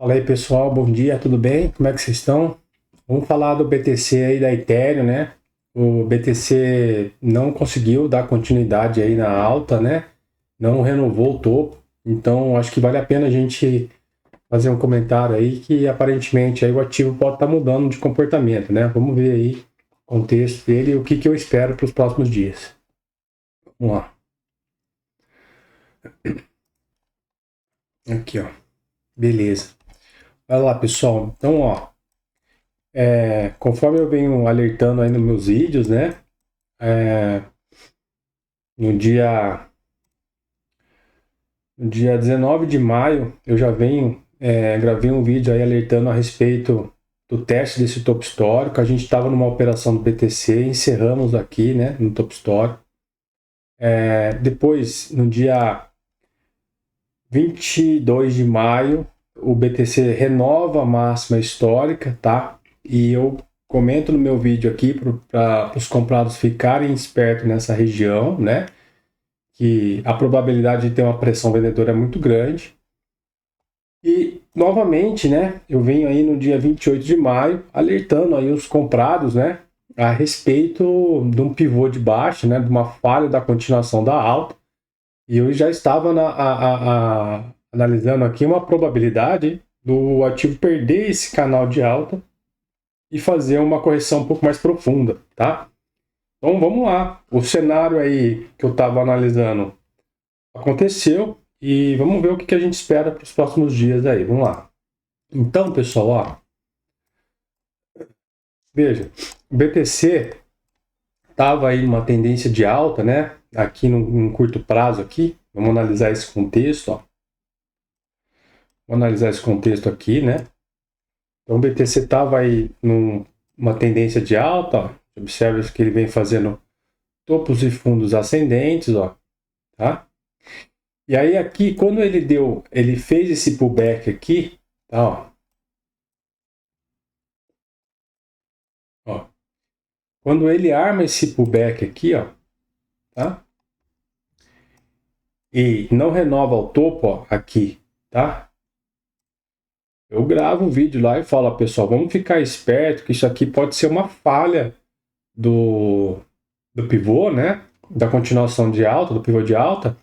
Fala aí pessoal, bom dia, tudo bem? Como é que vocês estão? Vamos falar do BTC aí da Ethereum, né? O BTC não conseguiu dar continuidade aí na alta, né? Não renovou o topo, então acho que vale a pena a gente fazer um comentário aí que aparentemente aí o ativo pode estar mudando de comportamento, né? Vamos ver aí o contexto dele e o que eu espero para os próximos dias. Vamos lá. Aqui, ó. Beleza. Vai lá, pessoal. Então, ó, conforme eu venho alertando aí nos meus vídeos, né? É, no dia, no dia 19 de maio, eu já gravei um vídeo aí alertando a respeito do teste desse topo histórico. A gente estava numa operação do BTC, encerramos aqui, né, no topo histórico. Depois, no dia 22 de maio, o BTC renova a máxima histórica, tá? E eu comento no meu vídeo aqui para os comprados ficarem espertos nessa região, né? Que a probabilidade de ter uma pressão vendedora é muito grande. E, novamente, né, eu venho aí no dia 28 de maio alertando aí os comprados, né, a respeito de um pivô de baixa, né, de uma falha da continuação da alta. E eu já estava analisando aqui uma probabilidade do ativo perder esse canal de alta e fazer uma correção um pouco mais profunda, tá? Então vamos lá. O cenário aí que eu estava analisando aconteceu e vamos ver o que a gente espera para os próximos dias aí. Vamos lá. Então, pessoal, ó, veja, o BTC estava aí numa tendência de alta, né? Aqui num curto prazo aqui. Vamos analisar esse contexto, ó. Vamos analisar esse contexto aqui, né? Então o BTC estava aí numa tendência de alta, ó. Observe que ele vem fazendo topos e fundos ascendentes, ó, tá? E aí aqui, quando ele fez esse pullback aqui, tá, ó. Quando ele arma esse pullback aqui, ó, tá? E não renova o topo, ó, aqui, tá? Eu gravo um vídeo lá e falo, pessoal, vamos ficar esperto que isso aqui pode ser uma falha do pivô, né? Da continuação de alta, do pivô de alta,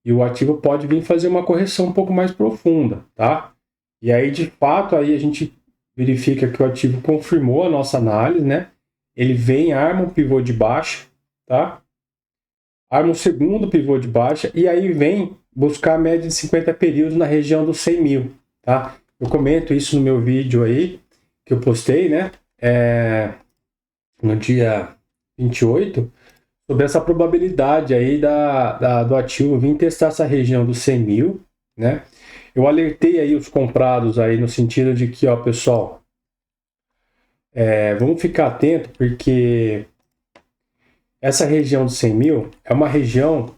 e o ativo pode vir fazer uma correção um pouco mais profunda, tá? E aí, de fato, aí a gente verifica que o ativo confirmou a nossa análise, né? Ele vem, arma um pivô de baixa, tá? Arma um segundo pivô de baixa e aí vem buscar a média de 50 períodos na região dos 100 mil, tá? Eu comento isso no meu vídeo aí, que eu postei, né? No dia 28, sobre essa probabilidade aí do ativo vir testar essa região dos 100 mil, né? Eu alertei aí os comprados aí no sentido de que, ó, pessoal, vamos ficar atento porque essa região dos 100 mil é uma região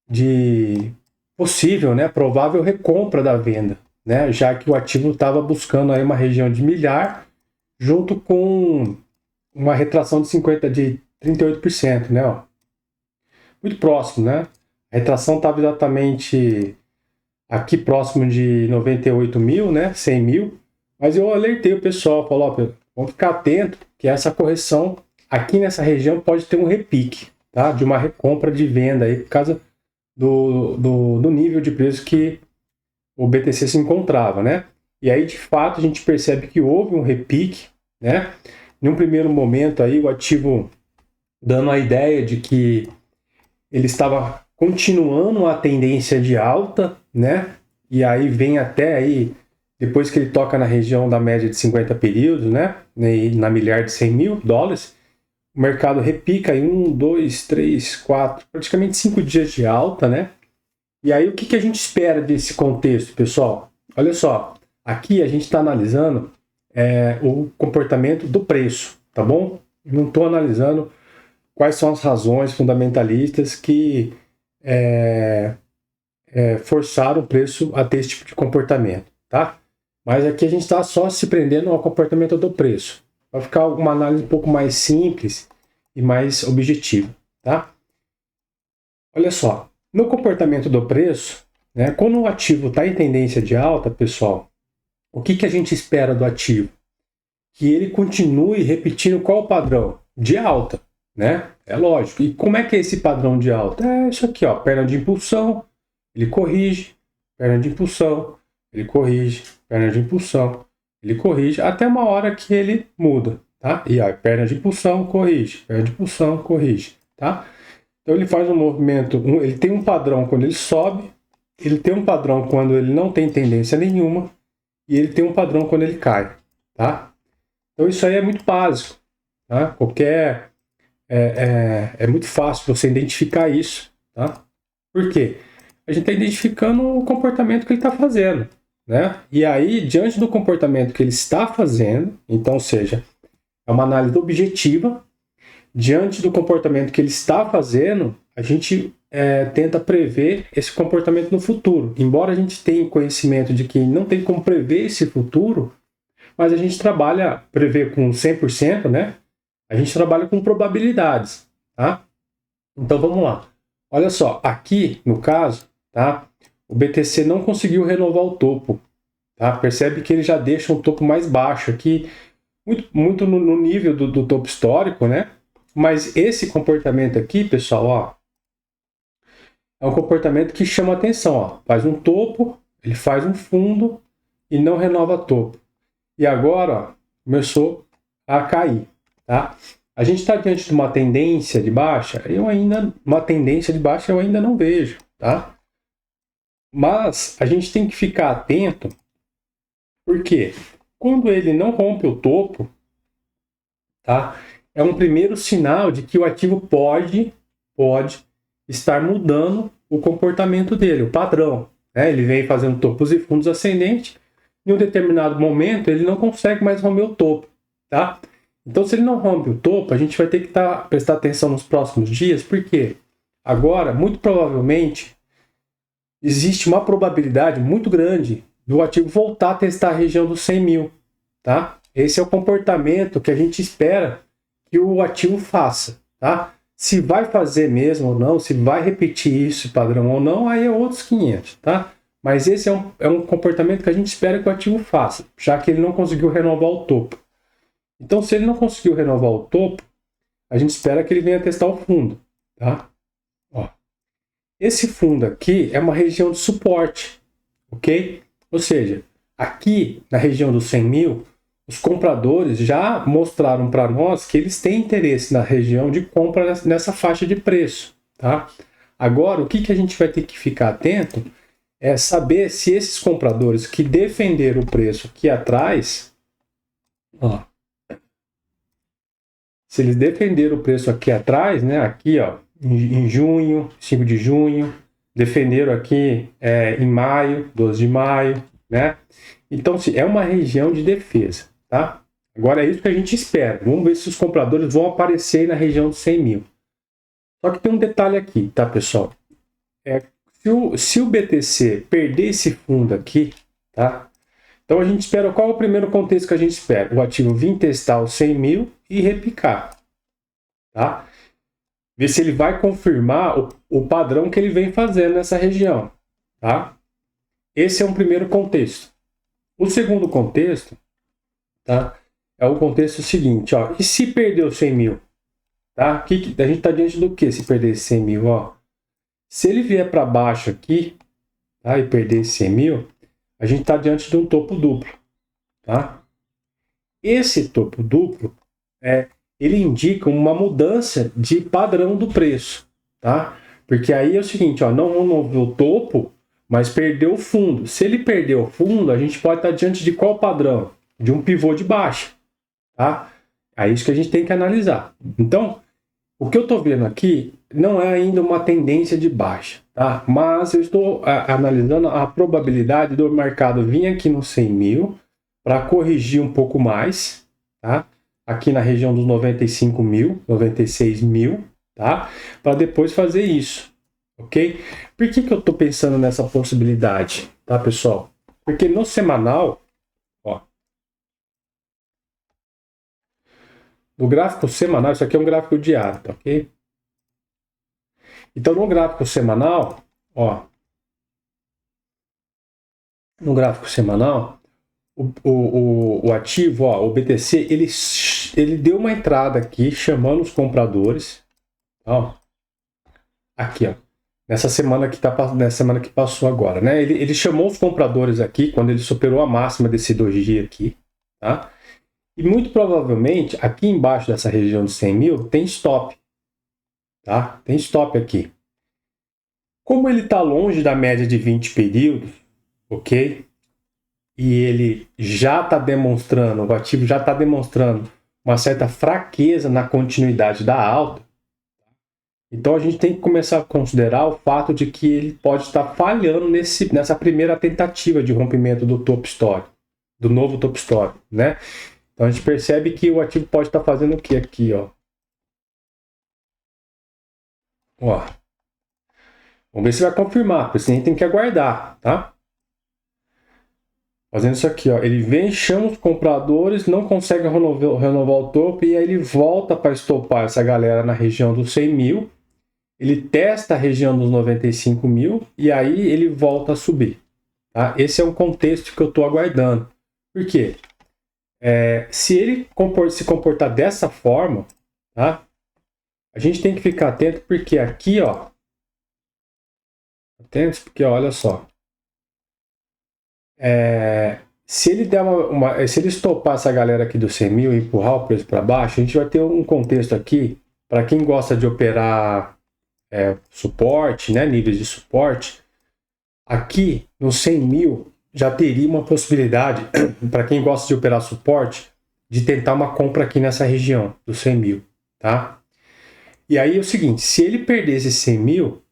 de possível, né, provável recompra da venda, né, já que o ativo estava buscando aí uma região de milhar junto com uma retração de 38%, né, ó. Muito próximo, né? A retração estava exatamente aqui próximo de 98 mil, né, 100 mil, mas eu alertei o pessoal, falou, ó, vamos ficar atento que essa correção aqui nessa região pode ter um repique, tá, de uma recompra de venda aí por causa do nível de preço que o BTC se encontrava, né? E aí, de fato, a gente percebe que houve um repique, né? Em um primeiro momento aí, o ativo dando a ideia de que ele estava continuando a tendência de alta, né? E aí vem até aí, depois que ele toca na região da média de 50 períodos, né? Na milhar de 100 mil dólares, o mercado repica em 1, 2, 3, 4, praticamente 5 dias de alta, né? E aí o que a gente espera desse contexto, pessoal? Olha só, aqui a gente está analisando o comportamento do preço, tá bom? Não estou analisando quais são as razões fundamentalistas que forçaram o preço a ter esse tipo de comportamento, tá? Mas aqui a gente está só se prendendo ao comportamento do preço. Vai ficar uma análise um pouco mais simples e mais objetiva, tá? Olha só, no comportamento do preço, né, quando o ativo está em tendência de alta, pessoal, o que a gente espera do ativo? Que ele continue repetindo qual o padrão? De alta, né? É lógico. E como é que é esse padrão de alta? É isso aqui, ó, perna de impulsão, ele corrige, perna de impulsão, ele corrige, perna de impulsão, ele corrige, até uma hora que ele muda, tá? E ó, perna de impulsão, corrige, perna de impulsão, corrige, tá? Então ele faz um movimento, ele tem um padrão quando ele sobe, ele tem um padrão quando ele não tem tendência nenhuma, e ele tem um padrão quando ele cai, tá? Então isso aí é muito básico, tá? É muito fácil você identificar isso, tá? Por quê? A gente está identificando o comportamento que ele está fazendo, né? E aí, diante do comportamento que ele está fazendo, então, ou seja, é uma análise objetiva, diante do comportamento que ele está fazendo, a gente tenta prever esse comportamento no futuro. Embora a gente tenha conhecimento de que não tem como prever esse futuro, mas a gente trabalha, prever com 100%, né? A gente trabalha com probabilidades, tá? Então vamos lá. Olha só, aqui no caso, tá? O BTC não conseguiu renovar o topo, tá? Percebe que ele já deixa um topo mais baixo aqui, muito no nível do topo histórico, né? Mas esse comportamento aqui, pessoal, ó, é um comportamento que chama atenção, ó. Faz um topo, ele faz um fundo e não renova topo. E agora, ó, começou a cair, tá? A gente está diante de uma tendência de baixa, uma tendência de baixa eu ainda não vejo, tá? Mas a gente tem que ficar atento, porque quando ele não rompe o topo, tá? É um primeiro sinal de que o ativo pode estar mudando o comportamento dele, o padrão, né? Ele vem fazendo topos e fundos ascendentes, em um determinado momento ele não consegue mais romper o topo, tá? Então, se ele não rompe o topo, a gente vai ter que prestar atenção nos próximos dias, porque agora, muito provavelmente, existe uma probabilidade muito grande do ativo voltar a testar a região dos 100 mil, tá? Esse é o comportamento que a gente espera que o ativo faça, tá? Se vai fazer mesmo ou não, se vai repetir esse padrão ou não, aí é outros 500, tá? Mas esse é um comportamento que a gente espera que o ativo faça, já que ele não conseguiu renovar o topo. Então, se ele não conseguiu renovar o topo, a gente espera que ele venha testar o fundo, tá? Ó. Esse fundo aqui é uma região de suporte, ok? Ou seja, aqui na região dos 100 mil, os compradores já mostraram para nós que eles têm interesse na região de compra nessa faixa de preço, tá? Agora, o que a gente vai ter que ficar atento é saber se esses compradores que defenderam o preço aqui atrás, ó, se eles defenderam o preço aqui atrás, né, aqui ó, em junho, 5 de junho, defenderam aqui em maio, 12 de maio, né? Então, é uma região de defesa, tá? Agora é isso que a gente espera. Vamos ver se os compradores vão aparecer na região dos 100 mil. Só que tem um detalhe aqui, tá, pessoal? Se o BTC perder esse fundo aqui, tá? Então a gente espera, qual é o primeiro contexto que a gente espera? O ativo vir testar os 100 mil e repicar, tá? Ver se ele vai confirmar o padrão que ele vem fazendo nessa região, tá? Esse é um primeiro contexto. O segundo contexto, tá? É o contexto seguinte, ó. E se perder os 100 mil? Tá? A gente está diante do que se perder esse 100 mil, ó? Se ele vier para baixo aqui, tá? E perder esse 100 mil, a gente está diante de um topo duplo, tá? Esse topo duplo, ele indica uma mudança de padrão do preço, tá? Porque aí é o seguinte, ó, não renovou o topo, mas perdeu o fundo. Se ele perdeu o fundo, a gente pode estar diante de qual padrão? De um pivô de baixa, tá? É isso que a gente tem que analisar. Então, o que eu estou vendo aqui não é ainda uma tendência de baixa, tá? Mas eu estou analisando a probabilidade do mercado vir aqui no 100 mil para corrigir um pouco mais, tá? Aqui na região dos 95 mil, 96 mil, tá? Para depois fazer isso, ok? Por que eu estou pensando nessa possibilidade, tá, pessoal? Porque no semanal, ó, no gráfico semanal, isso aqui é um gráfico diário, tá, ok? Então, no gráfico semanal, ó, no gráfico semanal, o ativo, ó, o BTC, ele deu uma entrada aqui chamando os compradores, ó, aqui, ó, nessa semana que passou agora, né? Ele chamou os compradores aqui quando ele superou a máxima desse doji aqui, tá? E muito provavelmente aqui embaixo dessa região de 100 mil tem stop, tá? Tem stop aqui. Como ele está longe da média de 20 períodos, ok? E ele já está demonstrando, o ativo já está demonstrando uma certa fraqueza na continuidade da alta, então a gente tem que começar a considerar o fato de que ele pode estar falhando nessa primeira tentativa de rompimento do topo histórico, do novo topo histórico, né? Então a gente percebe que o ativo pode estar fazendo o que aqui, ó? Ó. Vamos ver se vai confirmar, porque senão a gente tem que aguardar, tá? Fazendo isso aqui, ó. Ele vem, chama os compradores, não consegue renovar o topo e aí ele volta para estopar essa galera na região dos 100 mil. Ele testa a região dos 95 mil e aí ele volta a subir. Tá? Esse é um contexto que eu estou aguardando. Por quê? Se ele se comportar dessa forma, tá? A gente tem que ficar atento porque aqui, ó, atentos porque olha só, se ele der se ele estopar essa galera aqui do 100 mil e empurrar o preço para baixo, a gente vai ter um contexto aqui para quem gosta de operar suporte, né, níveis de suporte. Aqui no 100 mil já teria uma possibilidade para quem gosta de operar suporte de tentar uma compra aqui nessa região dos 100 mil, tá? E aí é o seguinte, se ele perder esses 100 mil,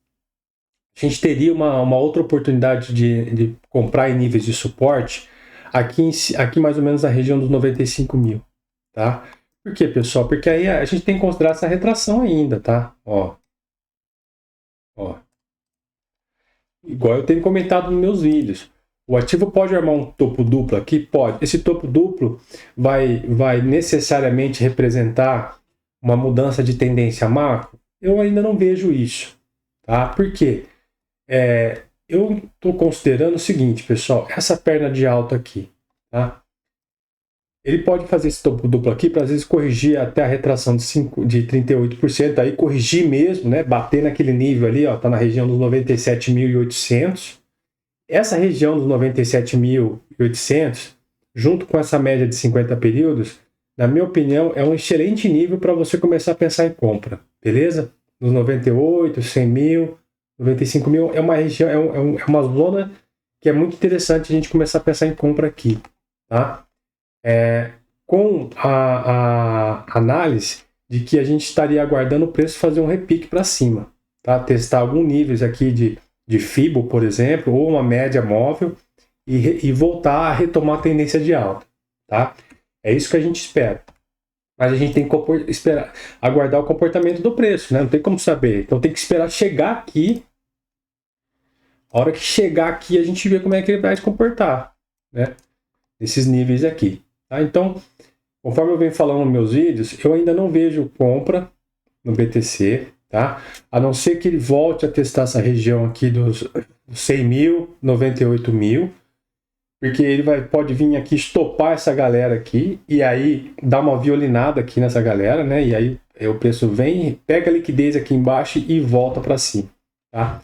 a gente teria uma outra oportunidade de comprar em níveis de suporte aqui mais ou menos na região dos 95 mil, tá? Por quê, pessoal? Porque aí a gente tem que considerar essa retração ainda, tá? Ó. Igual eu tenho comentado nos meus vídeos. O ativo pode armar um topo duplo aqui? Pode. Esse topo duplo vai necessariamente representar uma mudança de tendência macro? Eu ainda não vejo isso, tá? Por quê? Eu estou considerando o seguinte, pessoal, essa perna de alta aqui, tá? Ele pode fazer esse topo duplo aqui para às vezes corrigir até a retração de 38%, aí corrigir mesmo, né? Bater naquele nível ali, ó, tá na região dos 97.800. Essa região dos 97.800, junto com essa média de 50 períodos, na minha opinião, é um excelente nível para você começar a pensar em compra, beleza? Nos 98, 100 mil, 95 mil, é uma região, é uma zona que é muito interessante a gente começar a pensar em compra aqui, tá? Com a análise de que a gente estaria aguardando o preço fazer um repique para cima, tá? Testar alguns níveis aqui de FIBO, por exemplo, ou uma média móvel e voltar a retomar a tendência de alta, tá? É isso que a gente espera. Mas a gente tem que aguardar o comportamento do preço, né? Não tem como saber. Então tem que esperar chegar aqui. A hora que chegar aqui, a gente vê como é que ele vai se comportar, né? Esses níveis aqui. Tá? Então, conforme eu venho falando nos meus vídeos, eu ainda não vejo compra no BTC, tá? A não ser que ele volte a testar essa região aqui dos 100 mil, 98 mil, porque ele pode vir aqui estopar essa galera aqui e aí dar uma violinada aqui nessa galera, né? E aí o preço vem, pega a liquidez aqui embaixo e volta para cima, tá?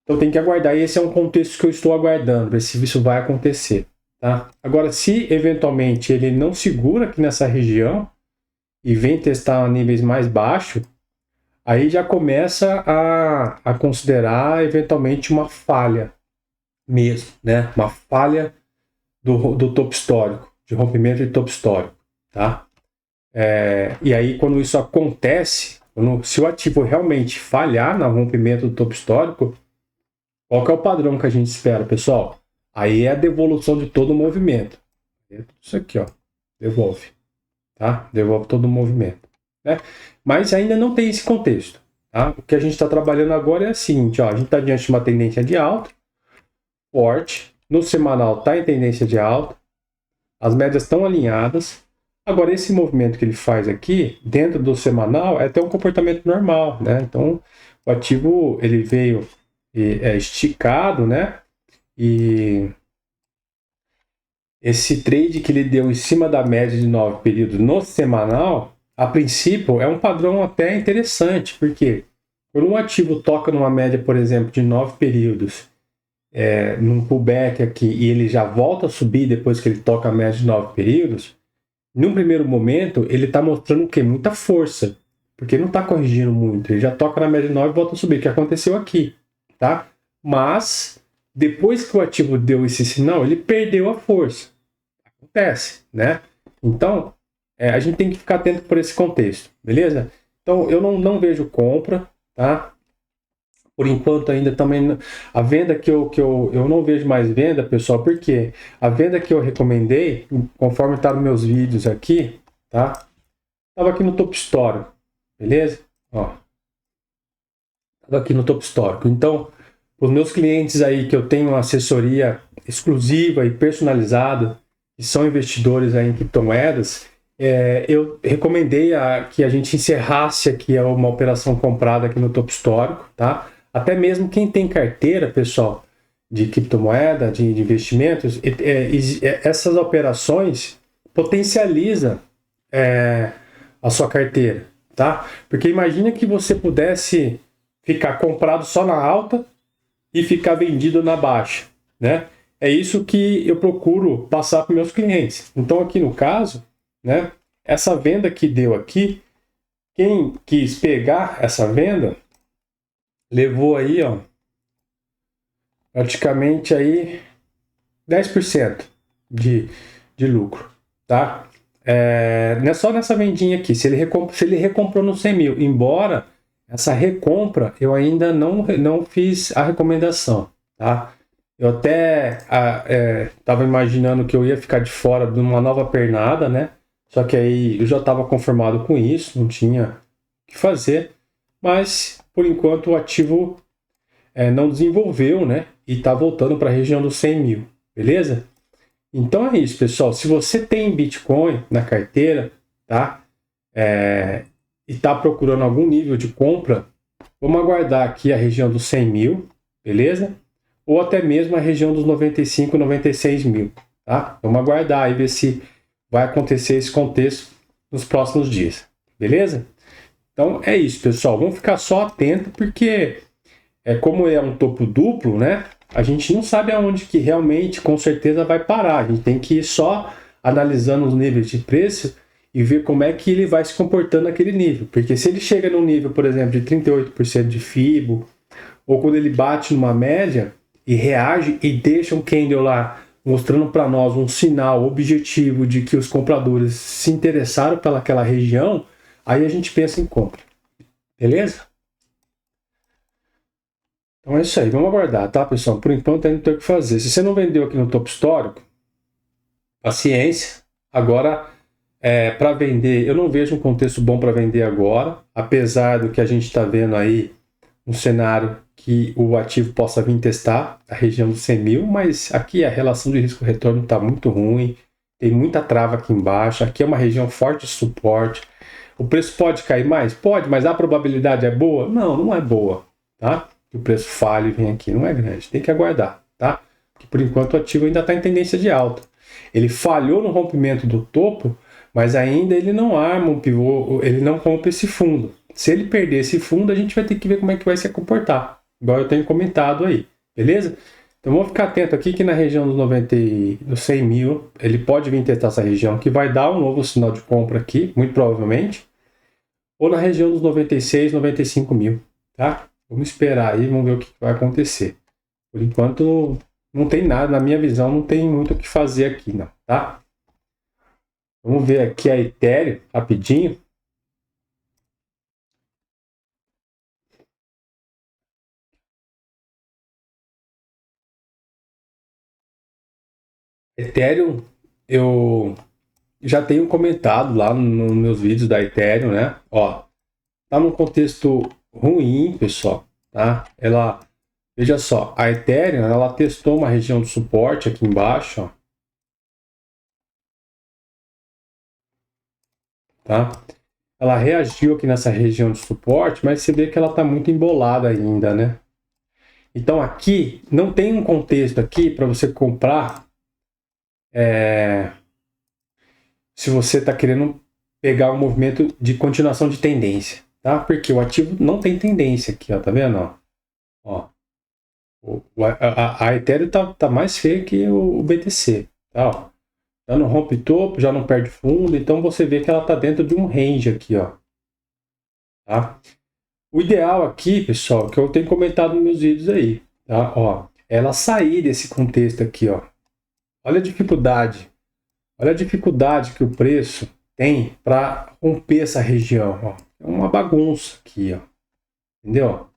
Então tem que aguardar, e esse é um contexto que eu estou aguardando, ver se isso vai acontecer. Tá? Agora, se eventualmente ele não segura aqui nessa região e vem testar níveis mais baixos, aí já começa a considerar eventualmente uma falha mesmo, né? Uma falha do topo histórico, de rompimento de topo histórico. Tá? E aí, quando isso acontece, se o ativo realmente falhar no rompimento do topo histórico, qual que é o padrão que a gente espera, pessoal? Aí é a devolução de todo o movimento. Isso aqui, ó. Devolve. Tá? Devolve todo o movimento. Né? Mas ainda não tem esse contexto. Tá? O que a gente está trabalhando agora é o seguinte, ó. A gente está diante de uma tendência de alta, forte. No semanal está em tendência de alta. As médias estão alinhadas. Agora, esse movimento que ele faz aqui, dentro do semanal, é até um comportamento normal. Né? Então, o ativo ele veio esticado, né? E esse trade que ele deu em cima da média de 9 períodos no semanal, a princípio é um padrão até interessante, porque quando um ativo toca numa média, por exemplo, de 9 períodos, num pullback aqui, e ele já volta a subir depois que ele toca a média de 9 períodos, num primeiro momento ele está mostrando o quê? Muita força, porque não está corrigindo muito, ele já toca na média de 9 e volta a subir, que aconteceu aqui, tá? Mas depois que o ativo deu esse sinal, ele perdeu a força. Acontece, né? Então, a gente tem que ficar atento por esse contexto, beleza? Então, eu não vejo compra, tá? Por enquanto ainda também, a venda que eu não vejo mais venda, pessoal, porque a venda que eu recomendei, conforme tá nos meus vídeos aqui, tá? Tava aqui no topo histórico, beleza? Ó, tava aqui no topo histórico. Então, os meus clientes aí que eu tenho uma assessoria exclusiva e personalizada, que são investidores aí em criptomoedas, eu recomendei que a gente encerrasse aqui uma operação comprada aqui no topo histórico, tá? Até mesmo quem tem carteira, pessoal, de criptomoeda, de investimentos, essas operações potencializa a sua carteira, tá? Porque imagina que você pudesse ficar comprado só na alta e ficar vendido na baixa, né? É isso que eu procuro passar para meus clientes. Então aqui no caso, né? Essa venda que deu aqui, quem quis pegar essa venda levou aí, ó, praticamente aí 10% de lucro, tá? Não é só nessa vendinha aqui, se ele recomprou no 100 mil, embora essa recompra eu ainda não fiz a recomendação, tá? Eu até estava imaginando que eu ia ficar de fora de uma nova pernada, né? Só que aí eu já estava conformado com isso, não tinha o que fazer, mas por enquanto o ativo não desenvolveu, né? E está voltando para a região dos 100 mil, beleza? Então é isso, pessoal. Se você tem Bitcoin na carteira, tá? E está procurando algum nível de compra, vamos aguardar aqui a região dos 100 mil, beleza? Ou até mesmo a região dos 95, 96 mil, tá? Vamos aguardar e ver se vai acontecer esse contexto nos próximos dias, beleza? Então é isso, pessoal. Vamos ficar só atento porque como é um topo duplo, né? A gente não sabe aonde que realmente, com certeza, vai parar. A gente tem que ir só analisando os níveis de preço e ver como é que ele vai se comportando naquele nível. Porque se ele chega num nível, por exemplo, de 38% de FIBO, ou quando ele bate numa média e reage e deixa um candle lá mostrando para nós um sinal objetivo de que os compradores se interessaram pelaquela região, aí a gente pensa em compra. Beleza? Então é isso aí, vamos aguardar, tá, pessoal? Por enquanto ainda não tem o que fazer. Se você não vendeu aqui no topo histórico, paciência. Agora, para vender, eu não vejo um contexto bom para vender agora, apesar do que a gente está vendo aí, um cenário que o ativo possa vir testar a região dos 100 mil, mas aqui a relação de risco-retorno está muito ruim, tem muita trava aqui embaixo, aqui é uma região forte de suporte. O preço pode cair mais? Pode, mas a probabilidade é boa? Não, não é boa, tá? Que o preço falhe e venha aqui, não é grande, tem que aguardar, tá? Porque por enquanto o ativo ainda está em tendência de alta. Ele falhou no rompimento do topo, mas ainda ele não arma um pivô, ele não rompe esse fundo. Se ele perder esse fundo, a gente vai ter que ver como é que vai se comportar, igual eu tenho comentado aí, beleza? Então vamos ficar atento aqui que na região dos 100 mil, ele pode vir testar essa região, que vai dar um novo sinal de compra aqui, muito provavelmente, ou na região dos 96, 95 mil, tá? Vamos esperar aí, vamos ver o que vai acontecer. Por enquanto, não tem nada, na minha visão, não tem muito o que fazer aqui, não, tá? Vamos ver aqui a Ethereum, rapidinho. Ethereum, eu já tenho comentado lá nos meus vídeos da Ethereum, né? Ó, tá num contexto ruim, pessoal, tá? Veja só, a Ethereum, ela testou uma região de suporte aqui embaixo, ó, tá? Ela reagiu aqui nessa região de suporte, mas você vê que ela está muito embolada ainda, né? Então aqui não tem um contexto aqui para você comprar se você está querendo pegar um movimento de continuação de tendência, tá? Porque o ativo não tem tendência aqui, ó, tá vendo? Ó, a Ethereum tá mais feia que o BTC, tá? Ó. Já não rompe topo, já não perde fundo, então você vê que ela tá dentro de um range aqui, ó. Tá? O ideal aqui, pessoal, que eu tenho comentado nos meus vídeos aí, tá? Ó, ela sair desse contexto aqui, ó. Olha a dificuldade. Olha a dificuldade que o preço tem para romper essa região, ó. É uma bagunça aqui, ó. Entendeu?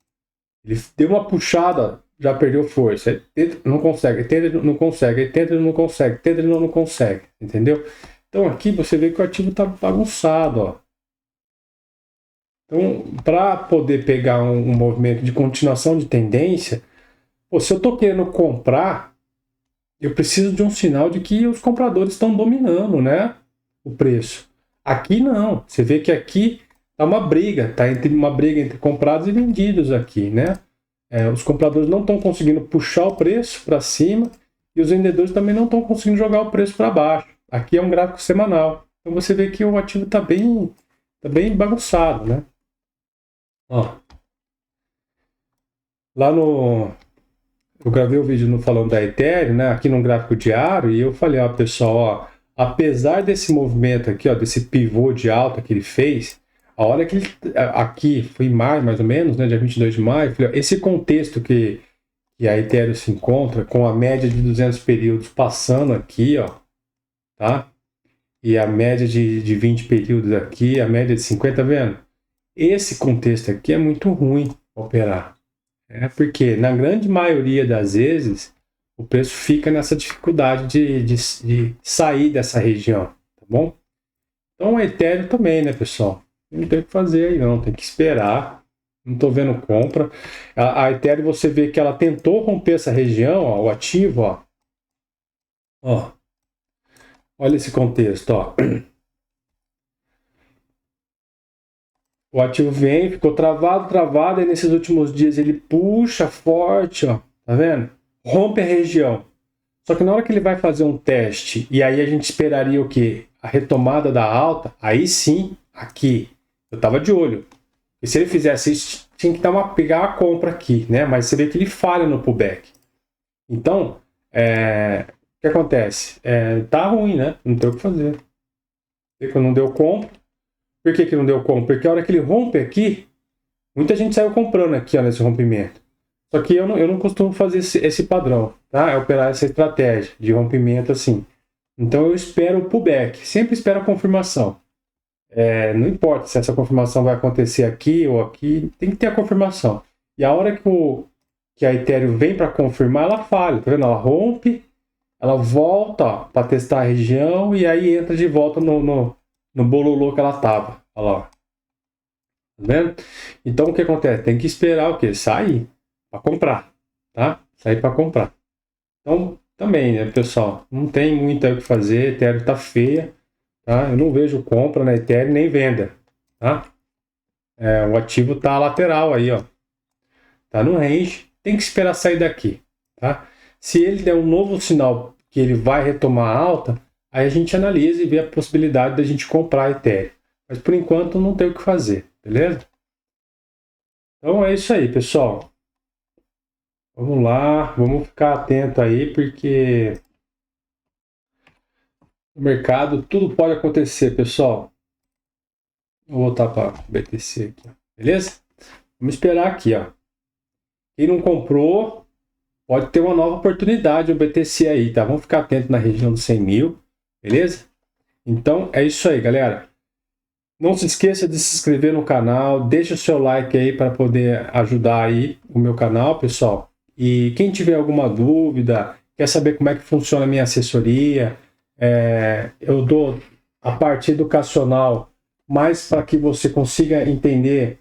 Ele deu uma puxada, já perdeu força. Tenta, não consegue, tenta, não consegue, tenta, não consegue, tenta, não consegue. Entendeu? Então aqui você vê que o ativo está bagunçado, ó. Então, para poder pegar um movimento de continuação de tendência, pô, se eu estou querendo comprar, eu preciso de um sinal de que os compradores estão dominando, né, o preço. Aqui não. Você vê que aqui tá uma briga, tá uma briga entre comprados e vendidos aqui, né? Os compradores não estão conseguindo puxar o preço para cima e os vendedores também não estão conseguindo jogar o preço para baixo. Aqui é um gráfico semanal. Então você vê que o ativo tá bem bagunçado, né? Ó. Lá no... Eu gravei o vídeo falando da Ethereum, né? Aqui no gráfico diário, e eu falei, ó, pessoal, ó, apesar desse movimento aqui, ó, desse pivô de alta que ele fez, a hora que ele... Aqui, foi em maio, mais ou menos, né? Dia 22 de maio, eu falei, ó, esse contexto que a Ethereum se encontra, com a média de 200 períodos passando aqui, ó, tá? E a média de 20 períodos aqui, a média de 50, tá vendo? Esse contexto aqui é muito ruim operar. Porque, na grande maioria das vezes, o preço fica nessa dificuldade de sair dessa região, tá bom? Então, o Ethereum também, né, pessoal? Não tem o que fazer aí, não. Tem que esperar. Não estou vendo compra. A Ethereum, você vê que ela tentou romper essa região, ó, o ativo, ó. Ó. Olha esse contexto, ó. O ativo vem, ficou travado, e nesses últimos dias ele puxa forte, ó, tá vendo? Rompe a região. Só que na hora que ele vai fazer um teste, e aí a gente esperaria o quê? A retomada da alta, aí sim, aqui, eu tava de olho. E se ele fizesse isso, tinha que pegar a compra aqui, né? Mas você vê que ele falha no pullback. Então, o que acontece? Tá ruim, né? Não tem o que fazer. Não deu compra. Por que não deu compra? Porque a hora que ele rompe aqui, muita gente saiu comprando aqui, ó, nesse rompimento. Só que eu não costumo fazer esse padrão, tá? Operar essa estratégia de rompimento assim. Então eu espero o pullback, sempre espero a confirmação. Não importa se essa confirmação vai acontecer aqui ou aqui, tem que ter a confirmação. E a hora que a Ethereum vem para confirmar, ela falha, tá vendo? Ela rompe, ela volta para testar a região e aí entra de volta no bololô que ela tava. Olha lá. Tá vendo? Então o que acontece? Tem que esperar o quê? Sair para comprar, tá? Sair para comprar. Então, também, né, pessoal? Não tem muito o que fazer, a Ethereum tá feia, tá? Eu não vejo compra na Ethereum nem venda, tá? O ativo tá lateral aí, ó. Tá no range, tem que esperar sair daqui, tá? Se ele der um novo sinal que ele vai retomar a alta, aí a gente analisa e vê a possibilidade da gente comprar a Ethereum. Mas por enquanto não tem o que fazer, beleza? Então é isso aí, pessoal. Vamos lá, vamos ficar atento aí, porque no mercado tudo pode acontecer, pessoal. Vou voltar para o BTC aqui, beleza? Vamos esperar aqui, ó. Quem não comprou, pode ter uma nova oportunidade no BTC aí, tá? Vamos ficar atento na região dos 100 mil, beleza? Então é isso aí, galera. Não se esqueça de se inscrever no canal, deixa o seu like aí para poder ajudar aí o meu canal, pessoal. E quem tiver alguma dúvida, quer saber como é que funciona a minha assessoria, eu dou a parte educacional mais para que você consiga entender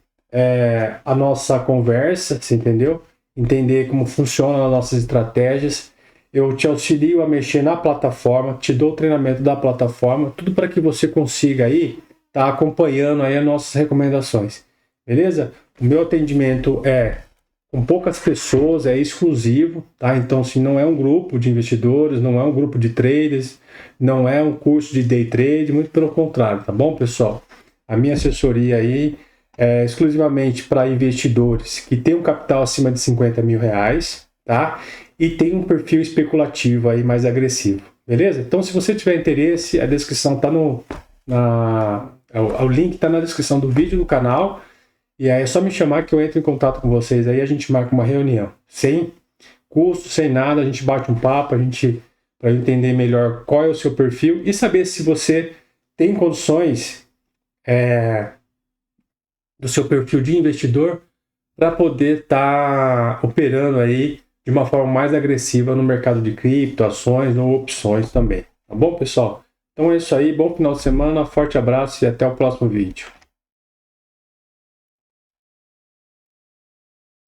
a nossa conversa, você entendeu? Entender como funcionam as nossas estratégias. Eu te auxilio a mexer na plataforma, te dou o treinamento da plataforma, tudo para que você consiga aí estar acompanhando aí as nossas recomendações. Beleza? O meu atendimento é com poucas pessoas, é exclusivo, tá? Então, assim, não é um grupo de investidores, não é um grupo de traders, não é um curso de day trade, muito pelo contrário, tá bom, pessoal? A minha assessoria aí é exclusivamente para investidores que têm um capital acima de 50 mil reais, tá? E tem um perfil especulativo aí mais agressivo, beleza? Então, se você tiver interesse, a descrição tá o link tá na descrição do vídeo do canal. E aí é só me chamar que eu entro em contato com vocês, aí a gente marca uma reunião. Sem custo, sem nada, a gente bate um papo, para entender melhor qual é o seu perfil e saber se você tem condições do seu perfil de investidor para poder estar operando aí de uma forma mais agressiva no mercado de cripto, ações ou opções também. Tá bom, pessoal? Então é isso aí, bom final de semana, forte abraço e até o próximo vídeo.